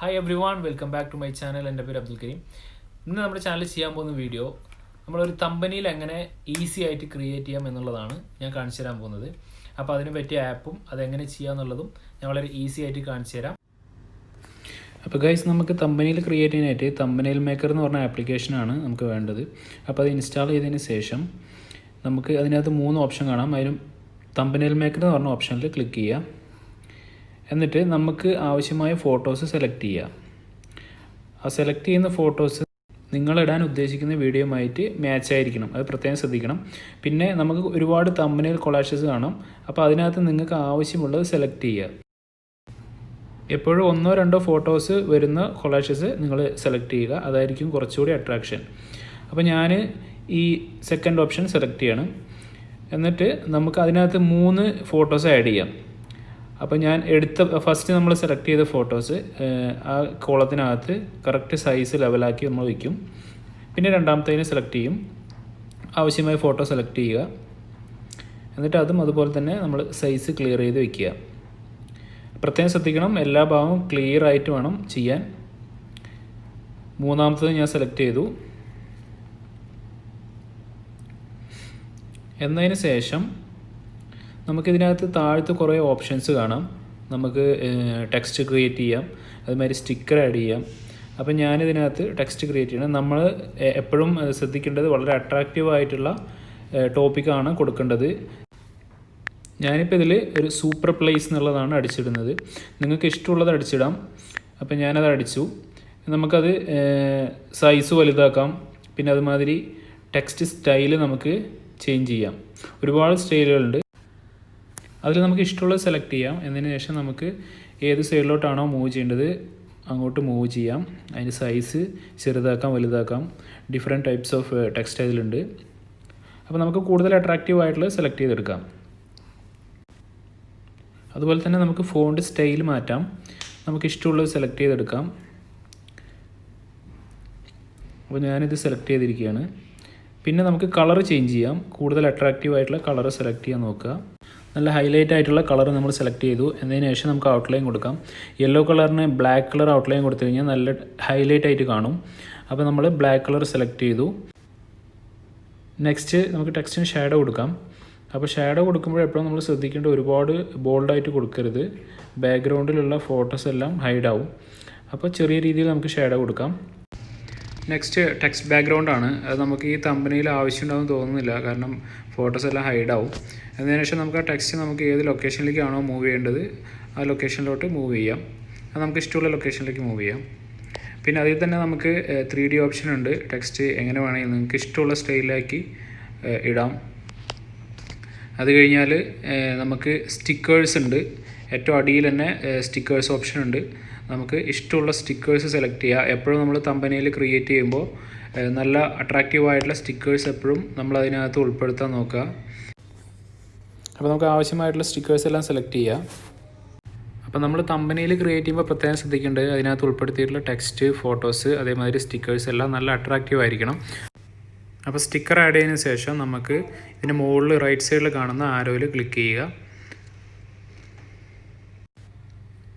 Hi everyone, welcome back to my channel. എൻ്റെ പേര് അബ്ദുൽ കരീം. ഇന്ന് നമ്മുടെ ചാനലിൽ ചെയ്യാൻ പോകുന്ന വീഡിയോ നമ്മളൊരു തമ്പനിയിൽ എങ്ങനെ ഈസി ആയിട്ട് ക്രിയേറ്റ് ചെയ്യാം എന്നുള്ളതാണ് ഞാൻ കാണിച്ചു തരാൻ പോകുന്നത്. അപ്പോൾ അതിന് പറ്റിയ ആപ്പും അതെങ്ങനെ ചെയ്യാമെന്നുള്ളതും ഞാൻ വളരെ ഈസി ആയിട്ട് കാണിച്ചു തരാം. അപ്പോൾ ഗൈസ്, നമുക്ക് തമ്പനിയിൽ ക്രിയേറ്റ് ചെയ്യാനായിട്ട് തമ്പനയിൽ മേക്കർ എന്ന് പറഞ്ഞ ആപ്ലിക്കേഷനാണ് നമുക്ക് വേണ്ടത്. അപ്പോൾ അത് ഇൻസ്റ്റാൾ ചെയ്തതിന് ശേഷം നമുക്ക് അതിനകത്ത് 3 ഓപ്ഷൻ കാണാം. അതിനും തമ്പനയിൽ മേക്കർ എന്ന് പറഞ്ഞ ഓപ്ഷനിൽ ക്ലിക്ക് ചെയ്യാം. എന്നിട്ട് നമുക്ക് ആവശ്യമായ ഫോട്ടോസ് സെലക്ട് ചെയ്യാം. ആ സെലക്ട് ചെയ്യുന്ന ഫോട്ടോസ് നിങ്ങളിടാൻ ഉദ്ദേശിക്കുന്ന വീഡിയോയുമായിട്ട് മാച്ച് ആയിരിക്കണം, അത് പ്രത്യേകം ശ്രദ്ധിക്കണം. പിന്നെ നമുക്ക് ഒരുപാട് തമ്പനയിൽ കൊളാഷസ് കാണാം. അപ്പോൾ അതിനകത്ത് നിങ്ങൾക്ക് ആവശ്യമുള്ളത് സെലക്ട് ചെയ്യുക. എപ്പോഴും 1-2 ഫോട്ടോസ് വരുന്ന കൊളാഷസ് നിങ്ങൾ സെലക്ട് ചെയ്യുക, അതായിരിക്കും കുറച്ചുകൂടി അട്രാക്ഷൻ. അപ്പോൾ ഞാൻ ഈ സെക്കൻഡ് ഓപ്ഷൻ സെലക്ട് ചെയ്യണം. എന്നിട്ട് നമുക്ക് അതിനകത്ത് 3 ഫോട്ടോസ് ആഡ് ചെയ്യാം. അപ്പോൾ ഞാൻ ഫസ്റ്റ് നമ്മൾ സെലക്ട് ചെയ്ത ഫോട്ടോസ് ആ കോളത്തിനകത്ത് കറക്റ്റ് സൈസ് ലെവലാക്കി നമ്മൾ വയ്ക്കും. പിന്നെ രണ്ടാമത്തേന് സെലക്ട് ചെയ്യും, ആവശ്യമായ ഫോട്ടോ സെലക്ട് ചെയ്യുക. എന്നിട്ട് അതും അതുപോലെ തന്നെ നമ്മൾ സൈസ് ക്ലിയർ ചെയ്ത് വയ്ക്കുക. പ്രത്യേകം ശ്രദ്ധിക്കണം, എല്ലാ ഭാഗവും ക്ലിയർ ആയിട്ട് വേണം ചെയ്യാൻ. മൂന്നാമത്തത് ഞാൻ സെലക്ട് ചെയ്തു. എന്നതിന് ശേഷം നമുക്കിതിനകത്ത് താഴത്ത് കുറേ ഓപ്ഷൻസ് കാണാം. നമുക്ക് ടെക്സ്റ്റ് ക്രിയേറ്റ് ചെയ്യാം, അതുമാതിരി സ്റ്റിക്കർ ആഡ് ചെയ്യാം. അപ്പം ഞാനിതിനകത്ത് ടെക്സ്റ്റ് ക്രിയേറ്റ് ചെയ്യണം. നമ്മൾ എപ്പോഴും ശ്രദ്ധിക്കേണ്ടത് വളരെ അട്രാക്റ്റീവ് ആയിട്ടുള്ള ടോപ്പിക്കാണ് കൊടുക്കേണ്ടത്. ഞാനിപ്പോൾ ഇതിൽ ഒരു സൂപ്പർ പ്ലേസ് എന്നുള്ളതാണ് അടിച്ചിടുന്നത്. നിങ്ങൾക്ക് ഇഷ്ടമുള്ളത് അടിച്ചിടാം. അപ്പം ഞാനത് അടിച്ചു. നമുക്കത് സൈസ് വലുതാക്കാം. പിന്നെ അതുമാതിരി ടെക്സ്റ്റ് സ്റ്റൈല് നമുക്ക് ചേഞ്ച് ചെയ്യാം. ഒരുപാട് സ്റ്റൈലുകളുണ്ട്. അതിൽ നമുക്ക് ഇഷ്ടമുള്ളത് സെലക്ട് ചെയ്യാം. എന്നതിന് ശേഷം നമുക്ക് ഏത് സൈഡിലോട്ടാണോ മൂവ് ചെയ്യേണ്ടത് അങ്ങോട്ട് മൂവ് ചെയ്യാം. അതിൻ്റെ സൈസ് ചെറുതാക്കാം, വലുതാക്കാം. ഡിഫറെൻറ്റ് ടൈപ്സ് ഓഫ് ടെക്സ്റ്റ് അതിലുണ്ട്. അപ്പോൾ നമുക്ക് കൂടുതൽ അട്രാക്റ്റീവ് ആയിട്ടുള്ളത് സെലക്ട് ചെയ്തെടുക്കാം. അതുപോലെ തന്നെ നമുക്ക് ഫോണ്ട് സ്റ്റൈൽ മാറ്റാം. നമുക്ക് ഇഷ്ടമുള്ളത് സെലക്ട് ചെയ്തെടുക്കാം. അപ്പോൾ ഞാനിത് സെലക്ട് ചെയ്തിരിക്കുകയാണ്. പിന്നെ നമുക്ക് കളർ ചേഞ്ച് ചെയ്യാം. കൂടുതൽ അട്രാക്റ്റീവ് ആയിട്ടുള്ള കളർ സെലക്ട് ചെയ്യാൻ നോക്കുക. നല്ല ഹൈലൈറ്റ് ആയിട്ടുള്ള കളർ നമ്മൾ സെലക്ട് ചെയ്തു. എന്നതിന് ശേഷം നമുക്ക് ഔട്ട്ലൈൻ കൊടുക്കാം. യെല്ലോ കളറിന് ബ്ലാക്ക് കളർ ഔട്ട്ലൈൻ കൊടുത്തു കഴിഞ്ഞാൽ നല്ല ഹൈലൈറ്റ് ആയിട്ട് കാണും. അപ്പോൾ നമ്മൾ ബ്ലാക്ക് കളർ സെലക്ട് ചെയ്തു. നെക്സ്റ്റ് നമുക്ക് ടെക്സ്റ്റിന് ഷാഡോ കൊടുക്കാം. അപ്പോൾ ഷാഡോ കൊടുക്കുമ്പോൾ എപ്പോഴും നമ്മൾ ശ്രദ്ധിക്കേണ്ട, ഒരുപാട് ബോൾഡായിട്ട് കൊടുക്കരുത്. ബാക്ക്ഗ്രൗണ്ടിലുള്ള ഫോട്ടോസ് എല്ലാം ഹൈഡാവും. അപ്പോൾ ചെറിയ രീതിയിൽ നമുക്ക് ഷാഡോ കൊടുക്കാം. നെക്സ്റ്റ് ടെക്സ്റ്റ് ബാക്ക്ഗ്രൗണ്ടാണ്. അത് നമുക്ക് ഈ തമ്പനിയിൽ ആവശ്യമുണ്ടാകുമെന്ന് തോന്നുന്നില്ല, കാരണം ഫോട്ടോസ് എല്ലാം ഹൈഡാവും. അതിന് ശേഷം നമുക്ക് ആ ടെക്സ്റ്റ് നമുക്ക് ഏത് ലൊക്കേഷനിലേക്കാണോ മൂവ് ചെയ്യേണ്ടത് ആ ലൊക്കേഷനിലോട്ട് മൂവ് ചെയ്യാം. അത് നമുക്ക് ഇഷ്ടമുള്ള ലൊക്കേഷനിലേക്ക് മൂവ് ചെയ്യാം. പിന്നെ അതിൽ തന്നെ നമുക്ക് 3D ഓപ്ഷൻ ഉണ്ട്. ടെക്സ്റ്റ് എങ്ങനെ വേണമെങ്കിൽ നിങ്ങൾക്ക് ഇഷ്ടമുള്ള സ്റ്റൈലിലാക്കി ഇടാം. അത് കഴിഞ്ഞാൽ നമുക്ക് സ്റ്റിക്കേഴ്സ് ഉണ്ട്. ഏറ്റവും അടിയിൽ തന്നെ സ്റ്റിക്കേഴ്സ് ഓപ്ഷൻ ഉണ്ട്. നമുക്ക് ഇഷ്ടമുള്ള സ്റ്റിക്കേഴ്സ് സെലക്ട് ചെയ്യുക. എപ്പോഴും നമ്മൾ തമ്പനയിൽ ക്രിയേറ്റ് ചെയ്യുമ്പോൾ നല്ല അട്രാക്റ്റീവ് ആയിട്ടുള്ള സ്റ്റിക്കേഴ്സ് എപ്പോഴും നമ്മൾ അതിനകത്ത് ഉൾപ്പെടുത്താൻ നോക്കുക. അപ്പോൾ നമുക്ക് ആവശ്യമായിട്ടുള്ള സ്റ്റിക്കേഴ്സ് എല്ലാം സെലക്ട് ചെയ്യുക. അപ്പോൾ നമ്മൾ തമ്പനയിൽ ക്രിയേറ്റ് ചെയ്യുമ്പോൾ പ്രത്യേകം ശ്രദ്ധിക്കേണ്ടത്, അതിനകത്ത് ഉൾപ്പെടുത്തിയിട്ടുള്ള ടെക്സ്റ്റ്, ഫോട്ടോസ്, അതേമാതിരി സ്റ്റിക്കേഴ്സ് എല്ലാം നല്ല അട്രാക്റ്റീവ് ആയിരിക്കണം. അപ്പോൾ സ്റ്റിക്കർ ആഡ് ചെയ്തതിന് ശേഷം നമുക്ക് ഇതിൻ്റെ മുകളിൽ റൈറ്റ് സൈഡിൽ കാണുന്ന ആരോയിൽ ക്ലിക്ക് ചെയ്യുക.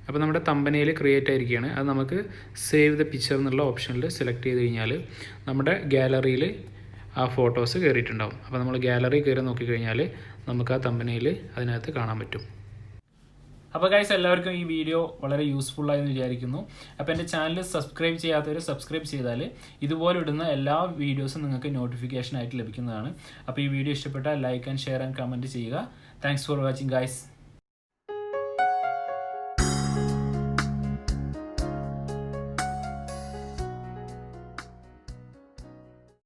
അപ്പോൾ നമ്മുടെ തമ്പനയിൽ ക്രിയേറ്റ് ആയിരിക്കുകയാണ്. അത് നമുക്ക് സേവ് ദ പിക്ചർ എന്നുള്ള ഓപ്ഷനിൽ സെലക്ട് ചെയ്ത് കഴിഞ്ഞാൽ നമ്മുടെ ഗാലറിയിൽ ആ ഫോട്ടോസ് കയറിയിട്ടുണ്ടാവും. അപ്പോൾ നമ്മൾ ഗാലറി കയറി നോക്കിക്കഴിഞ്ഞാൽ നമുക്ക് ആ തമ്പനയിൽ അതിനകത്ത് കാണാൻ പറ്റും. അപ്പോൾ ഗൈസ്, എല്ലാവർക്കും ഈ വീഡിയോ വളരെ യൂസ്ഫുള്ളായെന്ന് വിചാരിക്കുന്നു. അപ്പോൾ എൻ്റെ ചാനൽ സബ്സ്ക്രൈബ് ചെയ്യാത്തവർ സബ്സ്ക്രൈബ് ചെയ്താൽ ഇതുപോലെ ഇടുന്ന എല്ലാ വീഡിയോസും നിങ്ങൾക്ക് നോട്ടിഫിക്കേഷൻ ആയിട്ട് ലഭിക്കുന്നതാണ്. അപ്പോൾ ഈ വീഡിയോ ഇഷ്ടപ്പെട്ടാൽ like and share and comment ചെയ്യുക. Thanks for watching guys.